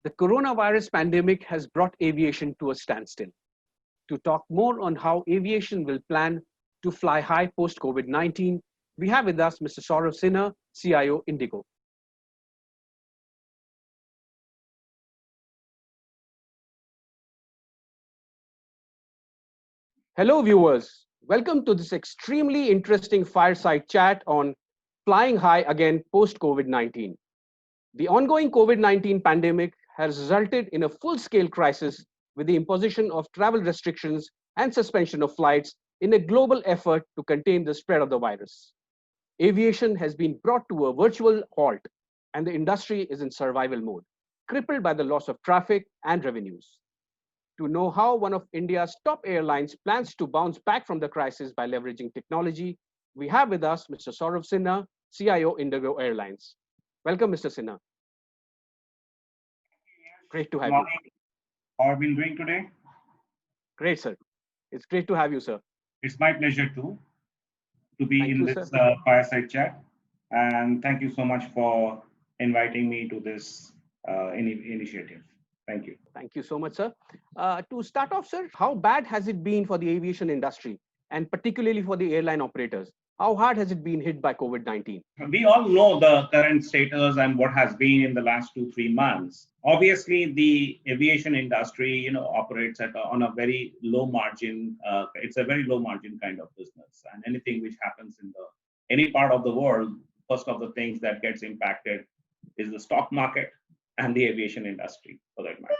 The coronavirus pandemic has brought aviation to a standstill. To talk more on how aviation will plan to fly high post COVID-19, we have with us Mr. Sourav Sinha, CIO Indigo. Hello, viewers. Welcome to this extremely interesting fireside chat on flying high again post COVID-19. The ongoing COVID-19 pandemic has resulted in a full-scale crisis with the imposition of travel restrictions and suspension of flights in a global effort to contain the spread of the virus. Aviation has been brought to a virtual halt, and the industry is in survival mode, crippled by the loss of traffic and revenues. To know how one of India's top airlines plans to bounce back from the crisis by leveraging technology, we have with us Mr. Sourav Sinha, CIO Indigo Airlines. Welcome, Mr. Sinha. Great to have you. How have you been doing today? Great, sir. It's great to have you, sir. It's my pleasure to be Thank in you, this sir. fireside chat. And thank you so much for inviting me to this initiative. Thank you. Thank you so much, sir. To start off, sir, how bad has it been for the aviation industry and particularly for the airline operators? How hard has it been hit by COVID-19? We all know the current status and what has been in the last 2-3 months. Obviously, the aviation industry, operates on a very low margin. It's a very low margin kind of business, and anything which happens in any part of the world, first of the things that gets impacted is the stock market and the aviation industry, for that matter.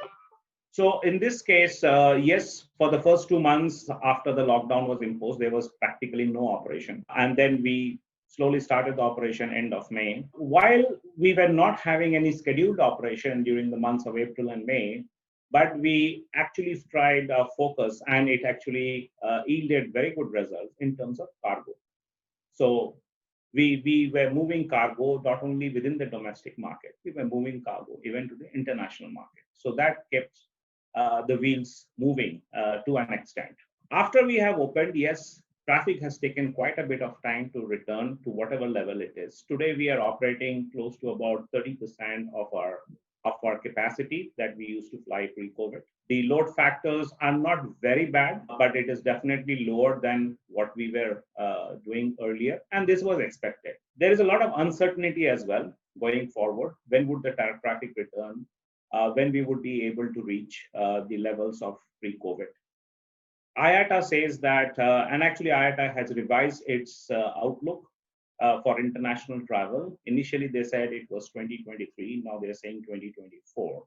So in this case, yes, for the first 2 months after the lockdown was imposed, there was practically no operation. And then we slowly started the operation end of May. While we were not having any scheduled operation during the months of April and May, but we actually tried our focus, and it actually yielded very good results in terms of cargo. So we were moving cargo not only within the domestic market, we were moving cargo even to the international market. So that kept the wheels moving to an extent. After we have opened, yes, traffic has taken quite a bit of time to return to whatever level it is. Today, we are operating close to about 30% of our capacity that we used to fly pre-COVID. The load factors are not very bad, but it is definitely lower than what we were doing earlier. And this was expected. There is a lot of uncertainty as well going forward. When would the traffic return? When we would be able to reach the levels of pre-COVID. IATA says that, and actually IATA has revised its outlook for international travel. Initially, they said it was 2023. Now they're saying 2024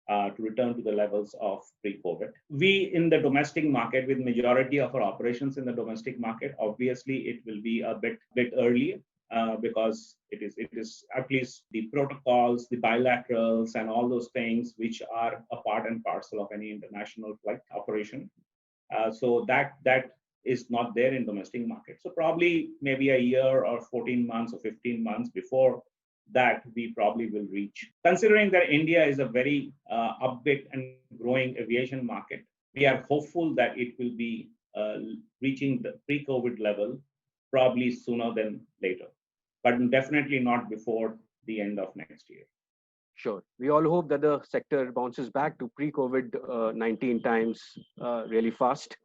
to return to the levels of pre-COVID. We in the domestic market, with majority of our operations in the domestic market, obviously it will be a bit earlier. Because it is at least the protocols, the bilaterals, and all those things which are a part and parcel of any international flight operation. So that is not there in domestic market. So probably maybe a year or 14 months or 15 months before that, we probably will reach. Considering that India is a very upbeat and growing aviation market, we are hopeful that it will be reaching the pre-COVID level probably sooner than later, but definitely not before the end of next year. Sure. We all hope that the sector bounces back to pre-COVID-19 times really fast.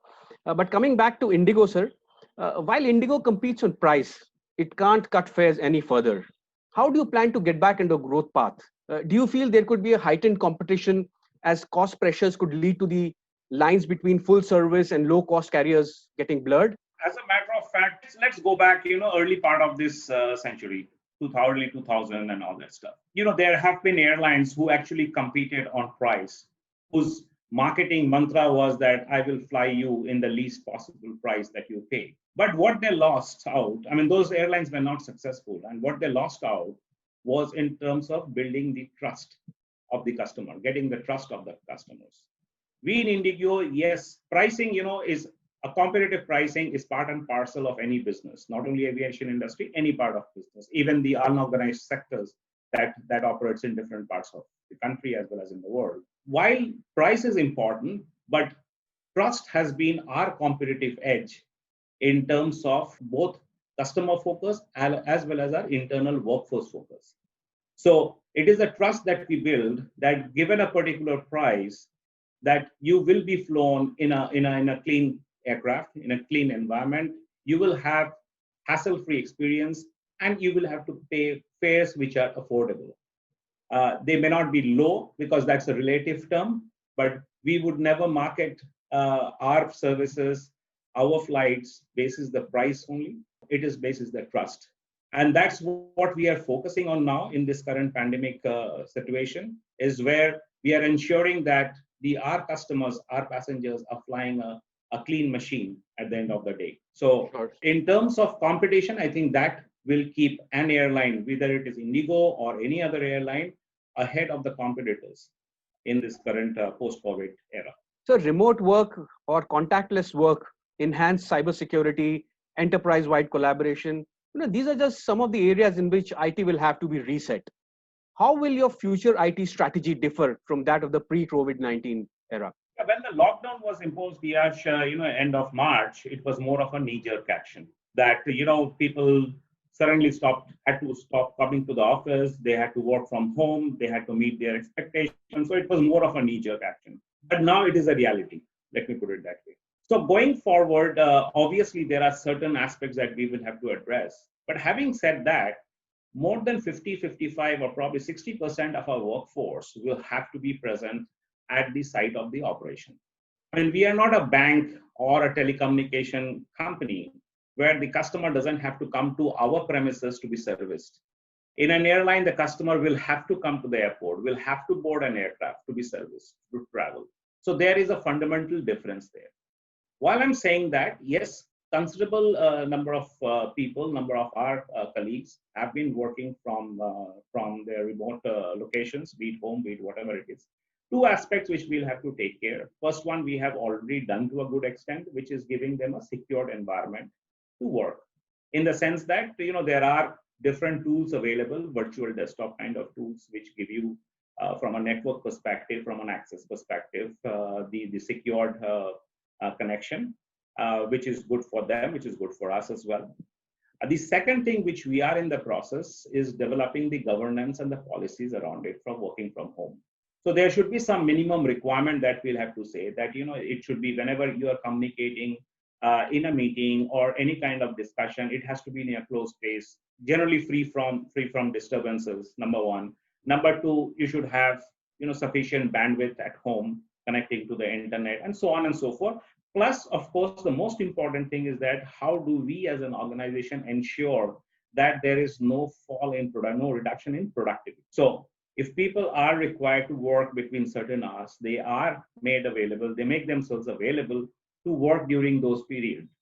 But coming back to Indigo, sir, while Indigo competes on price, it can't cut fares any further. How do you plan to get back into a growth path? Do you feel there could be a heightened competition as cost pressures could lead to the lines between full service and low cost carriers getting blurred? As a matter of fact, let's go back, early part of this century, early 2000 and all that stuff. There have been airlines who actually competed on price, whose marketing mantra was that I will fly you in the least possible price that you pay. But what they lost out, those airlines were not successful. And what they lost out was in terms of building the trust of the customer, getting the trust of the customers. We in Indigo, yes, pricing, is a competitive pricing is part and parcel of any business, not only aviation industry, any part of business, even the unorganized sectors that operates in different parts of the country as well as in the world. While price is important, but trust has been our competitive edge in terms of both customer focus as well as our internal workforce focus. So it is a trust that we build that given a particular price, that you will be flown in a clean aircraft, in a clean environment. You will have hassle-free experience, and you will have to pay fares which are affordable. They may not be low because that's a relative term, but we would never market our services, our flights basis the price only. It is basis the trust. And that's what we are focusing on now in this current pandemic situation, is where we are ensuring that our customers, our passengers are flying a clean machine at the end of the day. So in terms of competition, I think that will keep an airline, whether it is Indigo or any other airline, ahead of the competitors in this current post-COVID era. So remote work or contactless work, enhanced cybersecurity, enterprise-wide collaboration, these are just some of the areas in which IT will have to be reset. How will your future IT strategy differ from that of the pre-COVID-19 era? When the lockdown was imposed, Yash, end of March, it was more of a knee-jerk action that, people suddenly had to stop coming to the office. They had to work from home. They had to meet their expectations. So it was more of a knee-jerk action. But now it is a reality. Let me put it that way. So going forward, obviously, there are certain aspects that we will have to address. But having said that, more than 50, 55, or probably 60% of our workforce will have to be present at the site of the operation. I mean, we are not a bank or a telecommunication company where the customer doesn't have to come to our premises to be serviced. In an airline, the customer will have to come to the airport, will have to board an aircraft to be serviced, to travel. So there is a fundamental difference there. While I'm saying that, yes, considerable number of people, number of our colleagues have been working from their remote locations, be it home, be it whatever it is. Two aspects which we'll have to take care. First one, we have already done to a good extent, which is giving them a secured environment to work. In the sense that, there are different tools available, virtual desktop kind of tools, which give you, from a network perspective, from an access perspective, the secured connection, which is good for them, which is good for us as well. The second thing which we are in the process is developing the governance and the policies around it from working from home. So there should be some minimum requirement that we'll have to say that, it should be whenever you are communicating in a meeting or any kind of discussion, it has to be in a closed space, generally free from disturbances, number one. Number two, you should have, sufficient bandwidth at home connecting to the internet and so on and so forth. Plus, of course, the most important thing is that how do we as an organization ensure that there is no reduction in productivity. So if people are required to work between certain hours, they are made available, they make themselves available to work during those periods,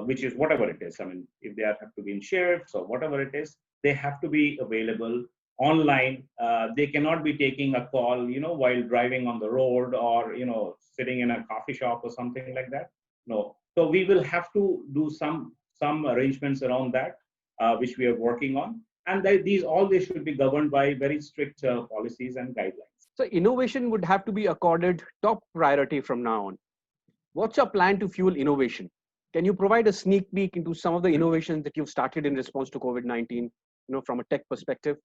which is whatever it is. I mean, if they have to be in shifts or whatever it is, they have to be available online. They cannot be taking a call, while driving on the road or, sitting in a coffee shop or something like that. No. So we will have to do some arrangements around that, which we are working on. And these should be governed by very strict policies and guidelines. So innovation would have to be accorded top priority from now on. What's your plan to fuel innovation? Can you provide a sneak peek into some of the innovations that you've started in response to COVID-19, from a tech perspective?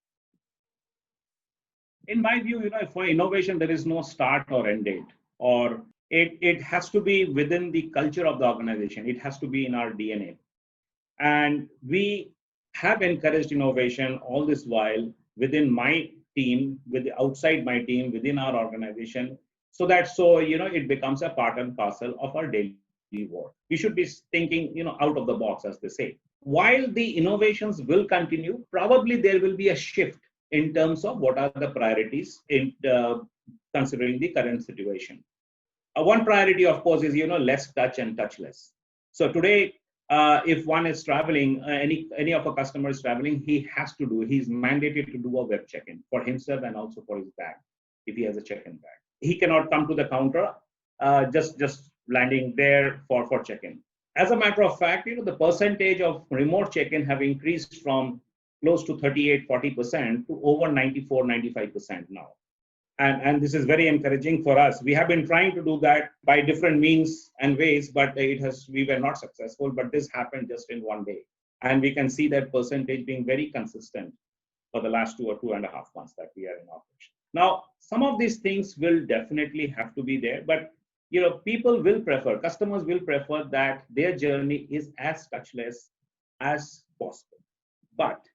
In my view, for innovation, there is no start or end date, or it has to be within the culture of the organization. It has to be in our DNA. And we have encouraged innovation all this while within my team, outside my team, within our organization, so it becomes a part and parcel of our daily work. We should be thinking, out of the box, as they say. While the innovations will continue, probably there will be a shift in terms of what are the priorities in considering the current situation. One priority, of course, is less touch and touchless. So today, if one is traveling, any of our customers traveling, he's mandated to do a web check-in for himself and also for his bag, if he has a check-in bag. He cannot come to the counter, just landing there for check-in. As a matter of fact, the percentage of remote check-in have increased from close to 38-40% to over 94-95% now. And this is very encouraging for us. We have been trying to do that by different means and ways, but we were not successful. But this happened just in one day. And we can see that percentage being very consistent. for the last 2 or 2.5 months that we are in operation. Now, some of these things will definitely have to be there, but people will prefer, customers will prefer that their journey is as touchless as possible. But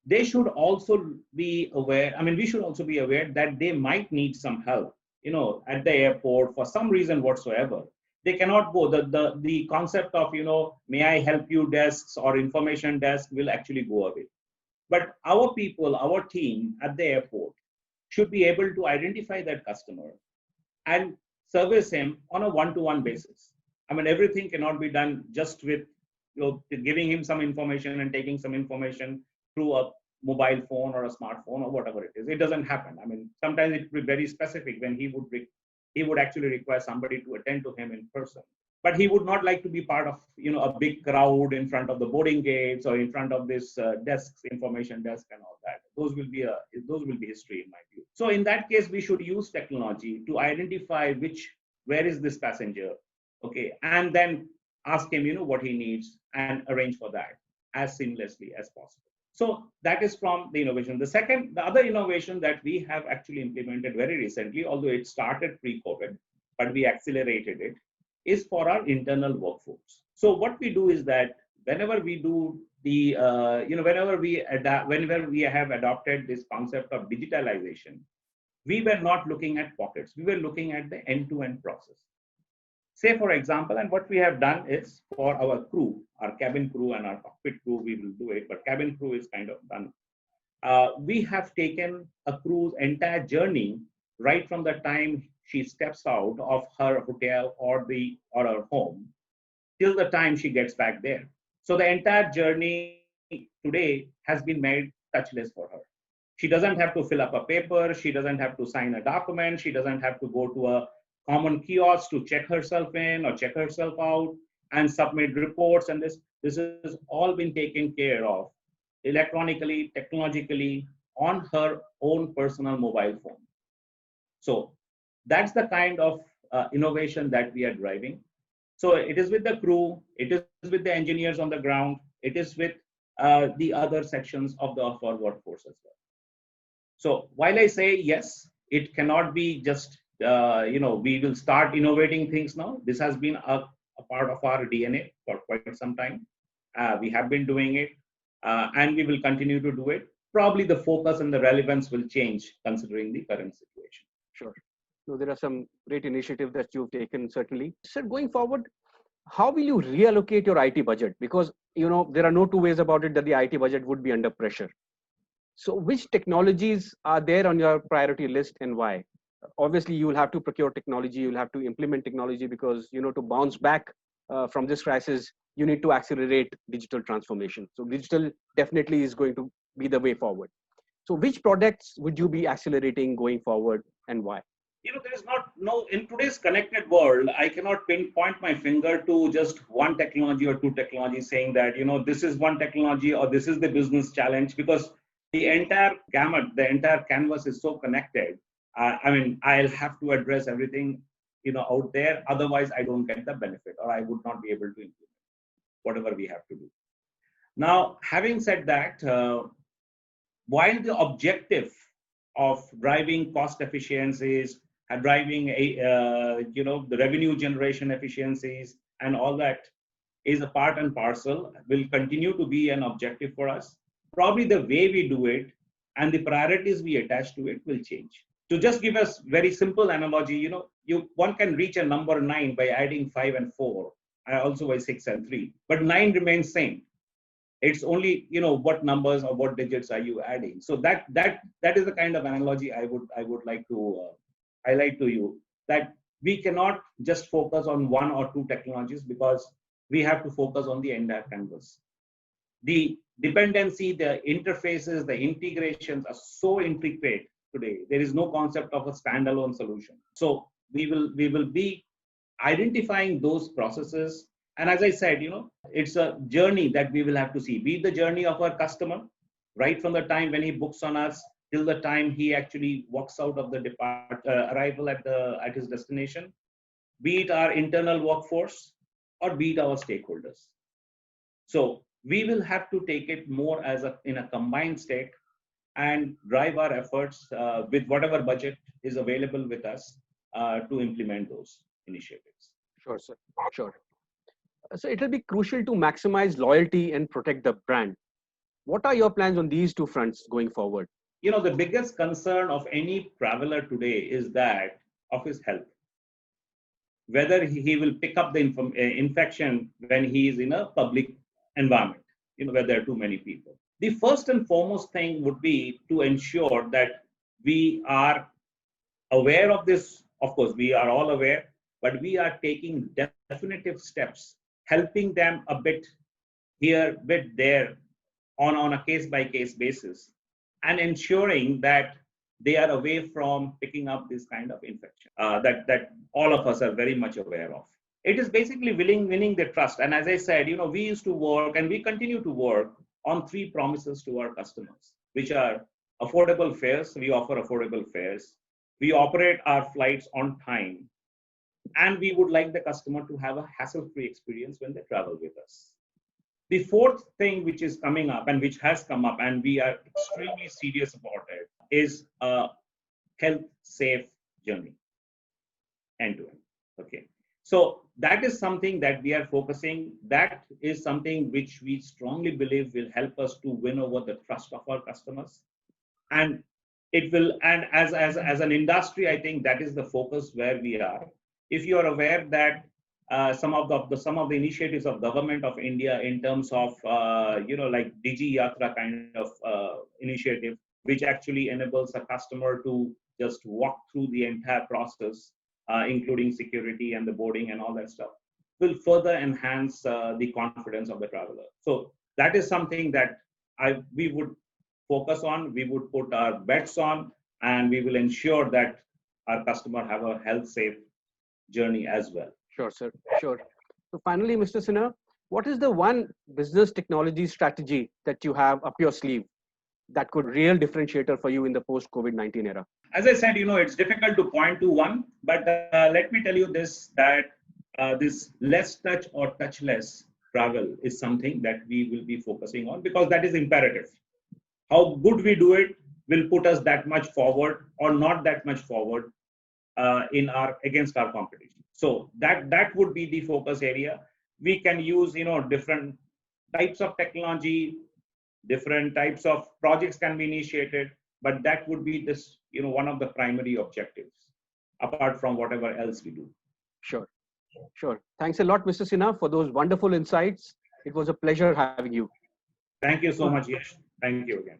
they should also be aware, I mean, we should also be aware that they might need some help, at the airport for some reason whatsoever. They cannot go, the concept of, may I help you desks or information desk will actually go away. But our people, our team at the airport should be able to identify that customer and service him on a one-to-one basis. I mean, everything cannot be done just with giving him some information and taking some information through a mobile phone or a smartphone or whatever it is. It doesn't happen. I mean, sometimes it would be very specific when he would actually require somebody to attend to him in person. But he would not like to be part of a big crowd in front of the boarding gates or in front of this desks, information desk and all that. Those will be history in my view. So in that case, we should use technology to identify where is this passenger, okay, and then ask him what he needs and arrange for that as seamlessly as possible. So that is from the innovation. The other innovation that we have actually implemented very recently, although it started pre-COVID, but we accelerated it, is for our internal workforce. So what we do is that whenever we do the, whenever we have adopted this concept of digitalization, we were not looking at pockets. We were looking at the end-to-end process. Say, for example, and what we have done is for our crew, our cabin crew and our cockpit crew, we will do it, but cabin crew is kind of done. We have taken a crew's entire journey right from the time she steps out of her hotel or her home till the time she gets back there. So the entire journey today has been made touchless for her. She doesn't have to fill up a paper. She doesn't have to sign a document. She doesn't have to go to a common kiosk to check herself in or check herself out and submit reports. And this has all been taken care of electronically, technologically on her own personal mobile phone. So that's the kind of innovation that we are driving. So it is with the crew, it is with the engineers on the ground, it is with the other sections of our workforce as well. So while I say yes, it cannot be just, we will start innovating things now. This has been a part of our DNA for quite some time. We have been doing it and we will continue to do it. Probably the focus and the relevance will change considering the current situation. Sure. So there are some great initiatives that you've taken, certainly. Sir, going forward, how will you reallocate your IT budget? Because, there are no two ways about it that the IT budget would be under pressure. So which technologies are there on your priority list and why? Obviously, you will have to procure technology, you'll have to implement technology because, to bounce back from this crisis, you need to accelerate digital transformation. So digital definitely is going to be the way forward. So which products would you be accelerating going forward and why? There is in today's connected world, I cannot pinpoint my finger to just one technology or two technologies saying that, this is one technology or this is the business challenge, because the entire gamut, the entire canvas is so connected. I'll have to address everything, out there. Otherwise, I don't get the benefit or I would not be able to implement whatever we have to do. Now, having said that, while the objective of driving cost efficiencies and driving the revenue generation efficiencies and all that is a part and parcel, will continue to be an objective for us. Probably the way we do it and the priorities we attach to it will change. To just give us very simple analogy, one can reach a number 9 by adding 5 and 4, also by 6 and 3, but 9 remains same. It's only, what numbers or what digits are you adding? So that is the kind of analogy I would like to highlight to you, that we cannot just focus on one or two technologies because we have to focus on the entire canvas. The dependency, the interfaces, the integrations are so intricate today. There is no concept of a standalone solution. So we will be identifying those processes. And as I said, it's a journey that we will have to see. Be it the journey of our customer, right from the time when he books on us till the time he actually walks out of the arrival at his destination. Be it our internal workforce or be it our stakeholders. So we will have to take it more in a combined state and drive our efforts with whatever budget is available with us to implement those initiatives. Sure, sir. Sure. So it will be crucial to maximize loyalty and protect the brand. What are your plans on these two fronts going forward? You know, the biggest concern of any traveler today is that of his health, whether he will pick up the infection when he is in a public environment, you know, where there are too many people. The first and foremost thing would be to ensure that we are aware of this. Of course, we are all aware, but we are taking definitive steps, helping them a bit here, bit there, on a case by case basis, and ensuring that they are away from picking up this kind of infection that all of us are very much aware of. It is basically winning their trust. And as I said, you know, we used to work and we continue to work on 3 promises to our customers, which are affordable fares. We offer affordable fares. We operate our flights on time. And we would like the customer to have a hassle-free experience when they travel with us. The fourth thing which is coming up and which has come up, and we are extremely serious about it, is a health safe journey, end to end. Okay. So that is something that we are focusing. That is something which we strongly believe will help us to win over the trust of our customers. And it will, and as an industry, I think that is the focus where we are. If you are aware that some of the initiatives of government of India in terms of like Digi Yatra kind of initiative, which actually enables a customer to just walk through the entire process, including security and the boarding and all that stuff, will further enhance the confidence of the traveler. So that is something that we would focus on, we would put our bets on, and we will ensure that our customer have a health safe journey as well. Sure, sir. Sure. So finally, Mr. Sinha, what is the one business technology strategy that you have up your sleeve that could real differentiator for you in the post-COVID-19 era? As I said, you know, it's difficult to point to one, but let me tell you this, that this less touch or touchless travel is something that we will be focusing on, because that is imperative. How good we do it will put us that much forward or not that much forward against our competition. So that would be the focus area. We can use, you know, different types of technology, different types of projects can be initiated, but that would be this, you know, one of the primary objectives, apart from whatever else we do. Sure. Sure. Thanks a lot, Mr. Sinha, for those wonderful insights. It was a pleasure having you. Thank you so much, Yash. Thank you again.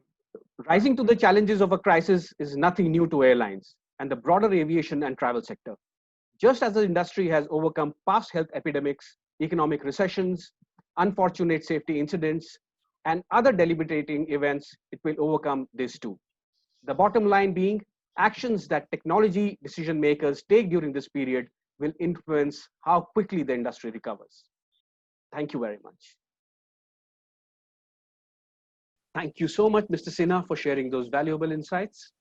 Rising to the challenges of a crisis is nothing new to airlines and the broader aviation and travel sector. Just as the industry has overcome past health epidemics, economic recessions, unfortunate safety incidents, and other debilitating events, it will overcome this too. The bottom line being, actions that technology decision makers take during this period will influence how quickly the industry recovers. Thank you very much. Thank you so much, Mr. Sinha, for sharing those valuable insights.